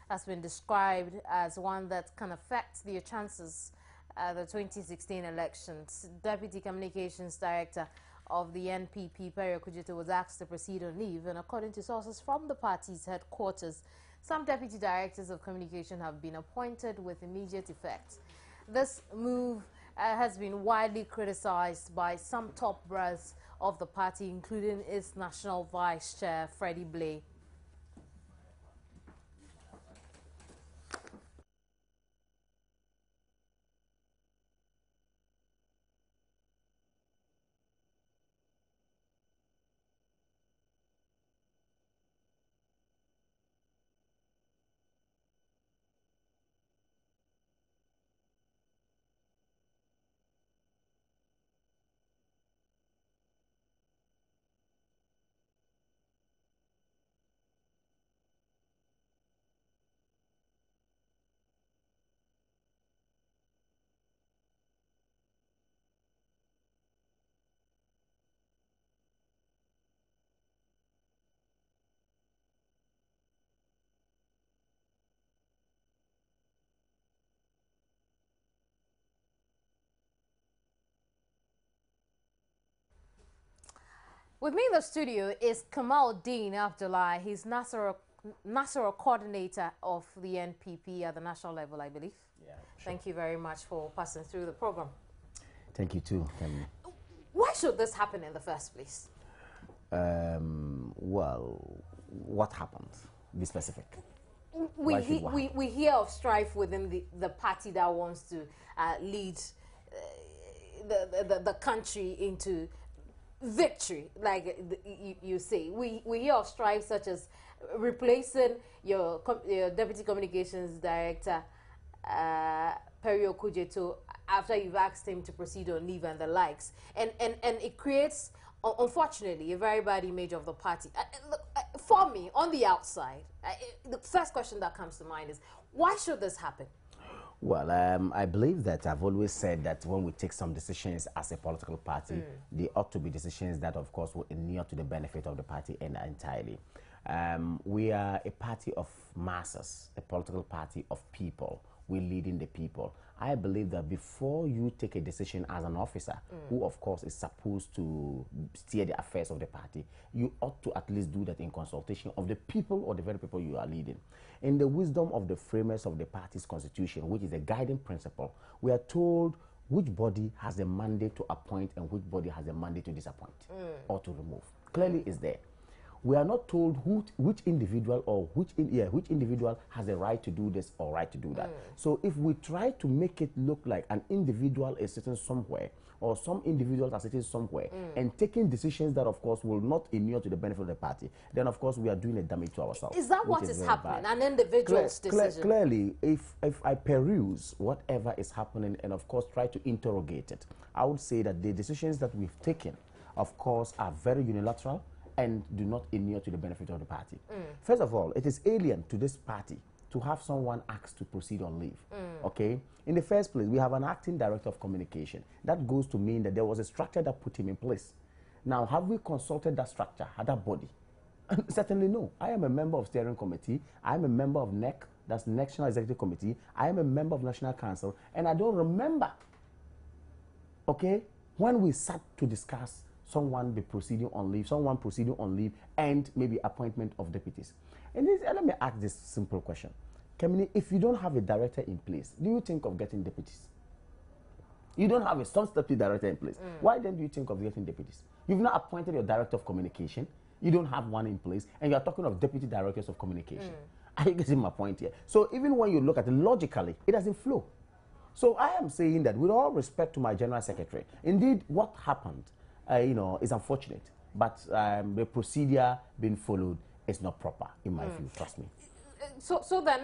has been described as one that can affect their chances at the 2016 elections. Deputy Communications Director of the NPP, patriotic, was asked to proceed on leave, and according to sources from the party's headquarters, some deputy directors of communication have been appointed with immediate effect. This move has been widely criticized by some top brass of the party, including its national vice chair, Freddie Blay. With me in the studio is Kamaldeen Abdullah. He's Nasara coordinator of the NPP at the national level, I believe. Yeah, sure. Thank you very much for passing through the program. Thank you too. Why should this happen in the first place? Well, what happened? Be specific. We hear of strife within the party that wants to lead the country into victory, like you say. We hear of strife such as replacing your deputy communications director, Perio Kujeto, after you've asked him to proceed on leave and the likes, and it creates, unfortunately, a very bad image of the party. Look, for me, on the outside, the first question that comes to mind is, why should this happen? Well, I believe that I've always said that when we take some decisions as a political party, they ought to be decisions that, of course, will inure to the benefit of the party entirely. We are a party of masses, a political party of people. We're leading the people. I believe that before you take a decision as an officer, who, of course, is supposed to steer the affairs of the party, you ought to at least do that in consultation of the people or the very people you are leading. In the wisdom of the framers of the party's constitution, which is a guiding principle, we are told which body has a mandate to appoint and which body has a mandate to disappoint or to remove. Clearly is there. We are not told which individual or which individual has a right to do this or right to do that. So if we try to make it look like an individual is sitting somewhere or some individuals are sitting somewhere and taking decisions that, of course, will not inure to the benefit of the party, then, of course, we are doing a damage to ourselves. Is that what is happening? An individual's decision? Clearly, if I peruse whatever is happening and, of course, try to interrogate it, I would say that the decisions that we've taken, of course, are very unilateral and do not inure to the benefit of the party. First of all, it is alien to this party to have someone asked to proceed on leave. Okay? In the first place, we have an acting director of communication. That goes to mean that there was a structure that put him in place. Now, have we consulted that structure, that body? Certainly no. I am a member of steering committee. I am a member of NEC, that's National Executive Committee. I am a member of National Council, and I don't remember, okay, when we sat to discuss someone proceeding on leave, and maybe appointment of deputies. And let me ask this simple question. Kemini, if you don't have a director in place, do you think of getting deputies? You don't have a substitute director in place. Why then do you think of getting deputies? You've not appointed your director of communication. You don't have one in place, and you're talking of deputy directors of communication. Are you getting my point here? So even when you look at it logically, it doesn't flow. So I am saying that with all respect to my general secretary, indeed what happened is unfortunate, but the procedure being followed is not proper, in my view, trust me. So then,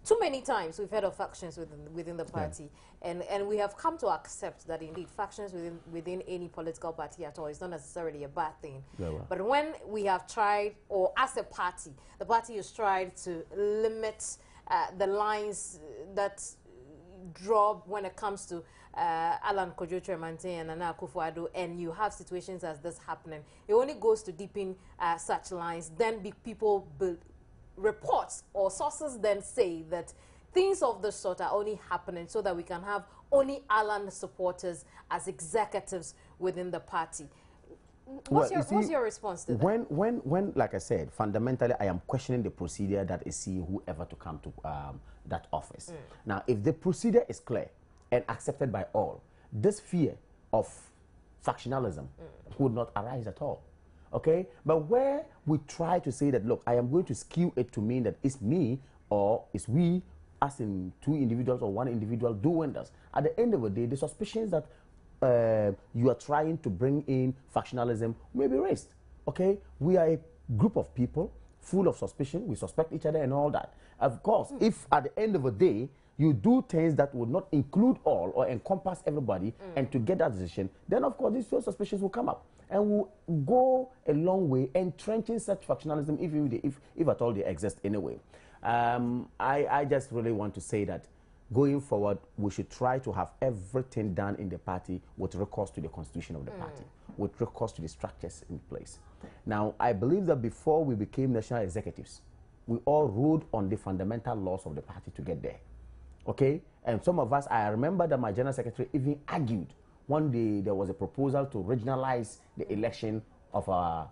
too many times we've heard of factions within the party, and we have come to accept that indeed factions within any political party at all is not necessarily a bad thing. But when we have tried, or as a party, the party has tried to limit the lines that draw when it comes to Alan Kojo Tremantin and Nana Akufo-Addo, and you have situations as this happening, it only goes to deepen such lines. Then people reports or sources then say that things of this sort are only happening so that we can have only Alan supporters as executives within the party. What's your response to that? When, like I said, fundamentally, I am questioning the procedure that is seeing whoever to come to that office. Now, if the procedure is clear and accepted by all, this fear of factionalism would not arise at all. Okay? But where we try to say that, look, I am going to skew it to mean that it's me or it's we, as in two individuals or one individual doing this. At the end of the day, the suspicions that you are trying to bring in factionalism may be raised. Okay? We are a group of people full of suspicion. We suspect each other and all that. Of course, if at the end of the day, you do things that would not include all or encompass everybody and to get that decision, then of course these suspicions will come up and will go a long way entrenching such factionalism if at all they exist anyway. I just really want to say that going forward, we should try to have everything done in the party with recourse to the constitution of the party, with recourse to the structures in place. Now, I believe that before we became national executives, we all ruled on the fundamental laws of the party to get there. Okay? And some of us, I remember that my general secretary even argued one day there was a proposal to regionalize the election of our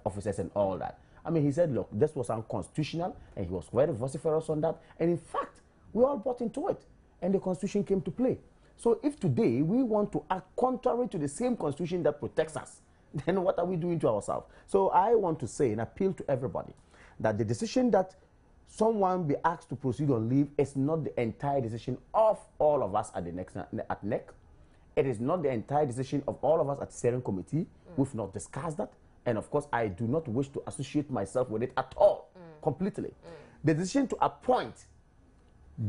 officers and all that. I mean, he said, look, this was unconstitutional, and he was very vociferous on that. And in fact, we all bought into it, and the constitution came to play. So if today we want to act contrary to the same constitution that protects us, then what are we doing to ourselves? So I want to say and appeal to everybody that the decision that someone be asked to proceed on leave is not the entire decision of all of us at the NEC. It is not the entire decision of all of us at the steering committee. We've not discussed that. And of course, I do not wish to associate myself with it at all, completely. The decision to appoint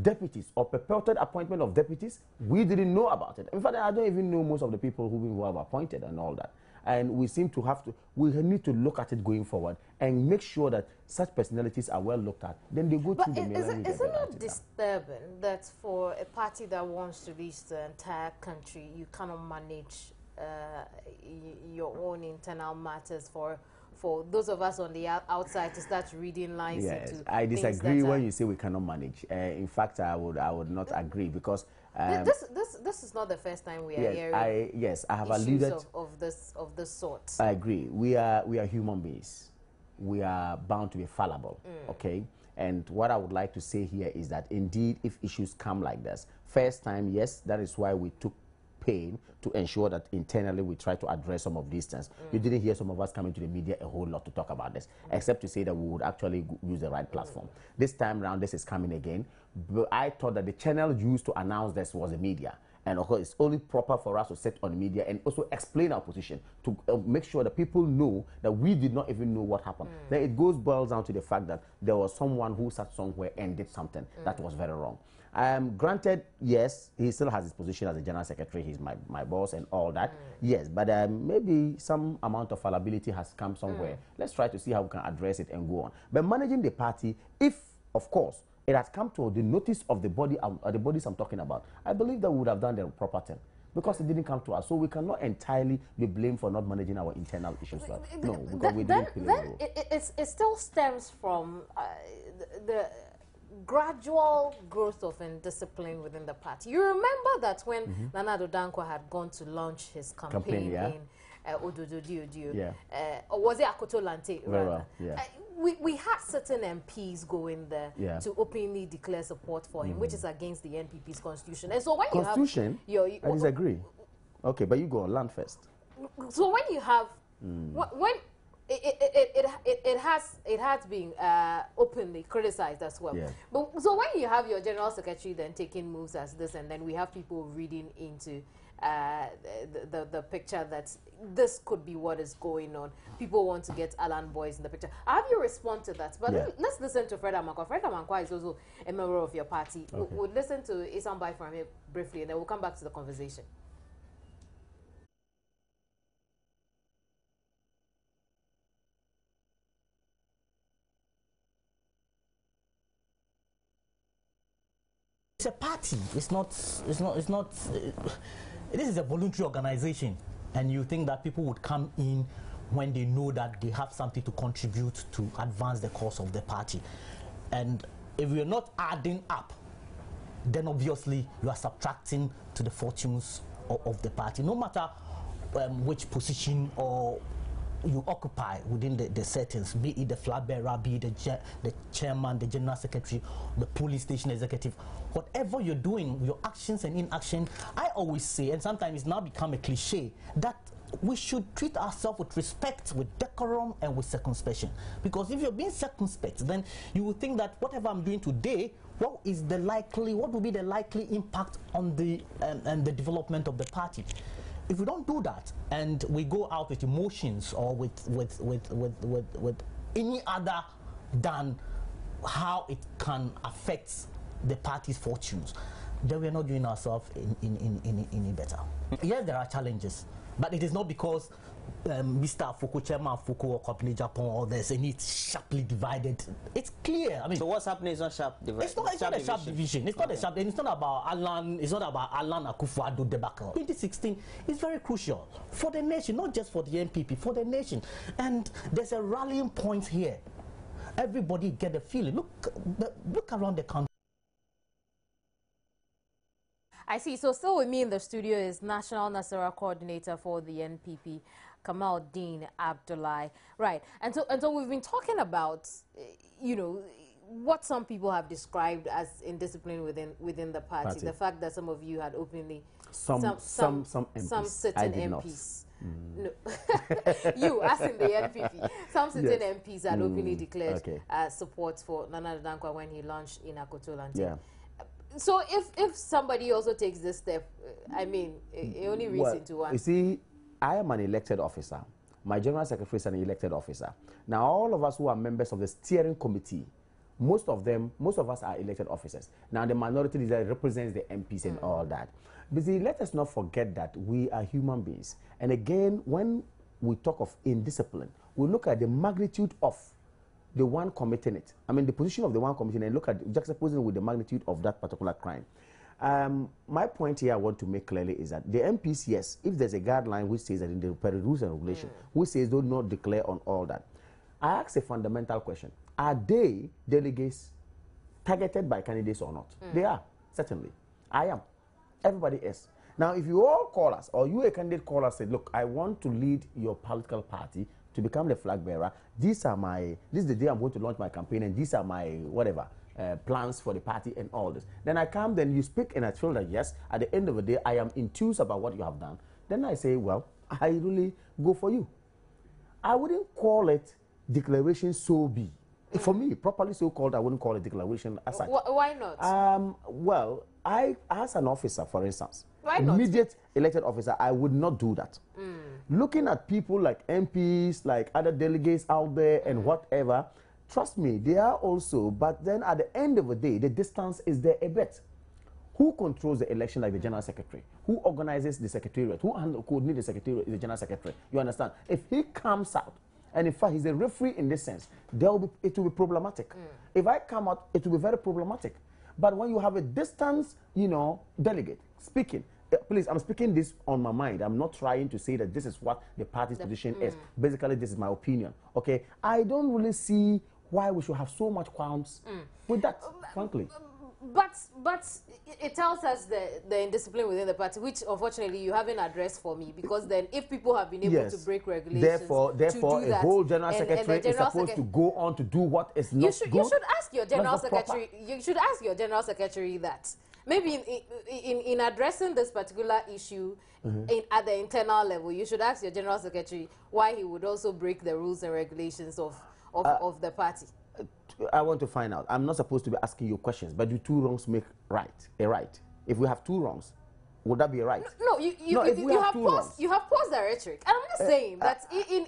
deputies or purported appointment of deputies, we didn't know about it. In fact, I don't even know most of the people who have appointed and all that. And we seem to have to, we need to look at it going forward and make sure that such personalities are well looked at. Then they go through the mail. But is it not disturbing that for a party that wants to reach the entire country, you cannot manage your own internal matters for those of us on the outside to start reading lines? Yes, into I disagree when you say we cannot manage. In fact, I would not agree because this is not the first time we are hearing I have issues alluded of this sort. I agree. We are human beings. We are bound to be fallible. Okay. And what I would like to say here is that indeed, if issues come like this, first time, yes, that is why we took pain to ensure that internally we try to address some of these things. You didn't hear some of us coming to the media a whole lot to talk about this, except to say that we would actually use the right platform. This time around, this is coming again. But I thought that the channel used to announce this was the media. And of course, it's only proper for us to sit on the media and also explain our position to make sure that people know that we did not even know what happened. Then it boils down to the fact that there was someone who sat somewhere and did something that was very wrong. Granted, yes, he still has his position as a general secretary. He's my boss and all that. Yes, but maybe some amount of fallibility has come somewhere. Let's try to see how we can address it and go on. But managing the party, if, of course, it has come to the notice of the body, the bodies I'm talking about, I believe that we would have done the proper thing. Because it didn't come to us. So we cannot entirely be blamed for not managing our internal issues well. No, because we didn't play a role. It still stems from the gradual growth of indiscipline within the party. You remember that when Nana Addo Dankwa had gone to launch his campaign in Ododo, or was it Akoto Lante? Well, we had certain MPs going there to openly declare support for him, which is against the NPP's constitution. And so when you have I disagree. Okay, but you go on land first. So when you have when it has been openly criticized as well. But so when you have your general secretary then taking moves as this, and then we have people reading into the picture that this could be what is going on. People want to get Alan Boys in the picture. Have you responded to that? But let's listen to Fred Amankwa. Fred Amankwa is also a member of your party. We'll listen to Isan Bai from here briefly, and then we'll come back to the conversation. It's a party. It's not. This is a voluntary organization, and you think that people would come in when they know that they have something to contribute to advance the cause of the party. And if you're not adding up, then obviously you are subtracting to the fortunes of the party, no matter which position or you occupy within the settings, be it the flag bearer, be it the chairman, the general secretary, the police station executive, whatever you're doing, your actions and inaction. I always say, and sometimes it's now become a cliche, that we should treat ourselves with respect, with decorum, and with circumspection. Because if you're being circumspect, then you will think that whatever I'm doing today, what will be the likely impact on the development of the party? If we don't do that, and we go out with emotions or with any other than how it can affect the party's fortunes, then we're not doing ourselves any better. Yes, there are challenges, but it is not because Mr. Afoko, Chairman Afoko, or Company Japan, or there's any sharply divided. It's clear. I mean, so what's happening is not sharp division. It's not a sharp division. It's not a sharp. And it's not about Alan. It's not about Alan Akufo-Addo debacle. 2016 is very crucial for the nation, not just for the NPP, for the nation. And there's a rallying point here. Everybody get a feeling. Look around the country. I see. So still with me in the studio is National Nasara Coordinator for the NPP, Kamal Dean Abdullahi. Right. And so we've been talking about, you know, what some people have described as indiscipline within the party. The fact that some of you had openly some MPs. Some sitting MPs. No. You, as in the NPP. Some sitting MPs had openly declared support for Nana Dankwa when he launched in Akotolanti. Yeah. So if somebody also takes this step, I mean, it only reads into one. You see, I am an elected officer. My general secretary is an elected officer. Now, all of us who are members of the steering committee, most of us are elected officers. Now, the minority that represents the MPs and all that. But see, let us not forget that we are human beings. And again, when we talk of indiscipline, we look at the magnitude of the one committing it. I mean, the position of the one committing it, and look at juxtaposing with the magnitude of that particular crime. My point here I want to make clearly is that the MPs, yes, if there's a guideline which says that in the rules and regulations, which says do not declare on all that, I ask a fundamental question. Are they delegates targeted by candidates or not? They are, certainly. I am. Everybody is. Now, if you all call us, or you a candidate call us and say, look, I want to lead your political party to become the flag bearer, this is the day I'm going to launch my campaign, and these are my whatever plans for the party and all this. Then I come, then you speak, and I feel that yes, at the end of the day, I am enthused about what you have done. Then I say, well, I really go for you. I wouldn't call it declaration so be. For me, properly so called, I wouldn't call it declaration as such. Why not? Well, I, as an officer, for instance, why not? Immediate elected officer, I would not do that. Looking at people like MPs, like other delegates out there and whatever, trust me, they are also, but then at the end of the day, the distance is there a bit. Who controls the election like the general secretary? Who organizes the secretariat? Who coordinates the secretariat is the general secretary. You understand? If he comes out, and in fact, he's a referee in this sense, it will be problematic. If I come out, it will be very problematic. But when you have a distance, delegate speaking, please, I'm speaking this on my mind. I'm not trying to say that this is what the party's position is. Basically, this is my opinion. Okay, I don't really see why we should have so much qualms with that, frankly. But it tells us the indiscipline within the party, which unfortunately you haven't addressed for me, because then if people have been able to break regulations, therefore a whole general secretary is supposed to go on to do what is not good. You should ask your general secretary. You should ask your general secretary that. Maybe in addressing this particular issue at the internal level, you should ask your general secretary why he would also break the rules and regulations of the party. I want to find out. I'm not supposed to be asking you questions, but do two wrongs make a right? If we have two wrongs, would that be a right? No, you have paused the rhetoric. And I'm just saying that in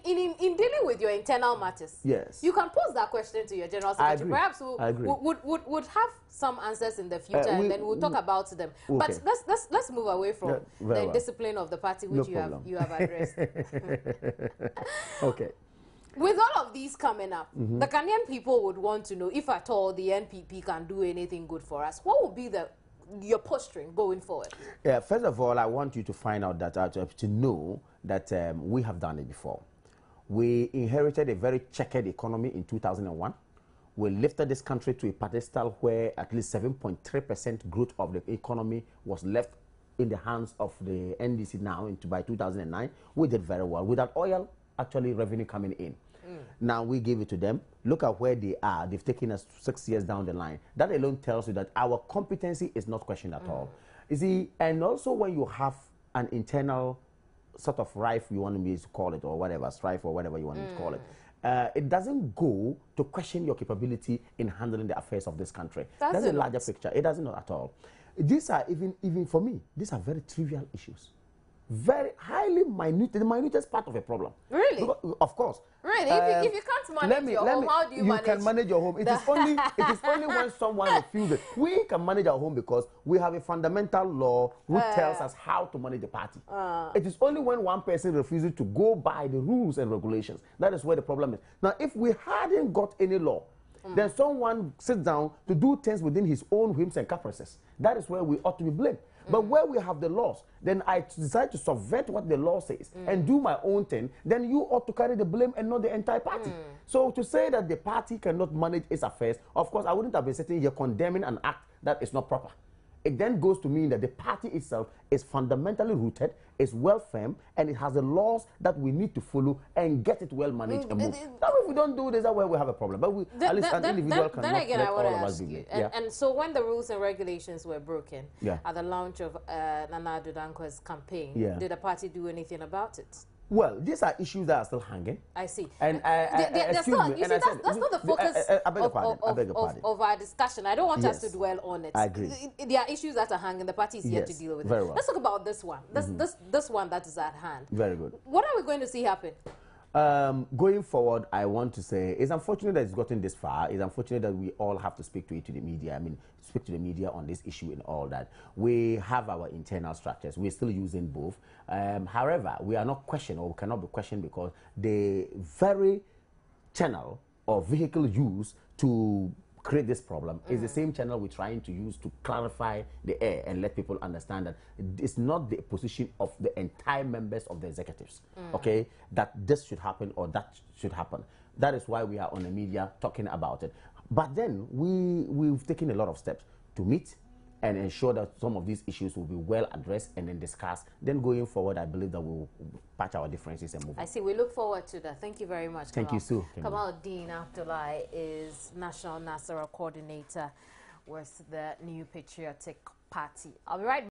dealing with your internal matters, yes, you can pose that question to your general secretary. Perhaps would have some answers in the future, and then we'll talk about them. Okay. But let's move away from the discipline of the party, which you have addressed. Okay. With all of these coming up, the Ghanaian people would want to know if at all the NPP can do anything good for us. What would be your posturing going forward? Yeah, first of all, I want you to find out that to know that we have done it before. We inherited a very checkered economy in 2001. We lifted this country to a pedestal where at least 7.3% growth of the economy was left in the hands of the NDC now by 2009. We did very well without oil actually revenue coming in. Now we give it to them. Look at where they are. They've taken us 6 years down the line. That alone tells you that our competency is not questioned at all. You see, and also when you have an internal sort of rife, you want me to call it, or whatever, strife or whatever you want me to call it, it doesn't go to question your capability in handling the affairs of this country. That's a larger picture. It doesn't at all. These are even for me, these are very trivial issues. Very highly minute, the minutest part of a problem. Really? Because, of course. Really? If you can't manage your home, how do you manage? You can manage your home. It is only when someone refuses. We can manage our home because we have a fundamental law which tells us how to manage the party. It is only when one person refuses to go by the rules and regulations. That is where the problem is. Now, if we hadn't got any law, then someone sits down to do things within his own whims and caprices. That is where we ought to be blamed. But where we have the laws, then I decide to subvert what the law says and do my own thing, then you ought to carry the blame and not the entire party. So to say that the party cannot manage its affairs, of course, I wouldn't have been sitting here condemning an act that is not proper. It then goes to mean that the party itself is fundamentally rooted, is well firm, and it has the laws that we need to follow and get it well managed and moved. Now, if we don't do this, that's where we have a problem. But at least an individual cannot let all of us be. And so when the rules and regulations were broken at the launch of Nana Addo Dankwa's campaign, did the party do anything about it? Well, these are issues that are still hanging. I see. And that's not the focus of our discussion. I don't want us to dwell on it. I agree. There are issues that are hanging. The party is here to deal with very it. well. Let's talk about this one. This one that is at hand. Very good. What are we going to see happen? Going forward, I want to say it's unfortunate that it's gotten this far. It's unfortunate that we all have to speak to the media. I mean, speak to the media on this issue and all that. We have our internal structures. We're still using both. However, we are not questioned, or we cannot be questioned, because the very channel or vehicle used to create this problem is the same channel we're trying to use to clarify the air and let people understand that it's not the position of the entire members of the executives, okay, that this should happen or that should happen. That is why we are on the media talking about it. But then we've taken a lot of steps to meet and ensure that some of these issues will be well addressed and then discussed. Then going forward, I believe that we'll patch our differences and move on. I see. We look forward to that. Thank you very much, Thank Kamal. you, Sue. Kamaldeen Abdullahi is National Nasara Coordinator with the New Patriotic Party. I'll be right back.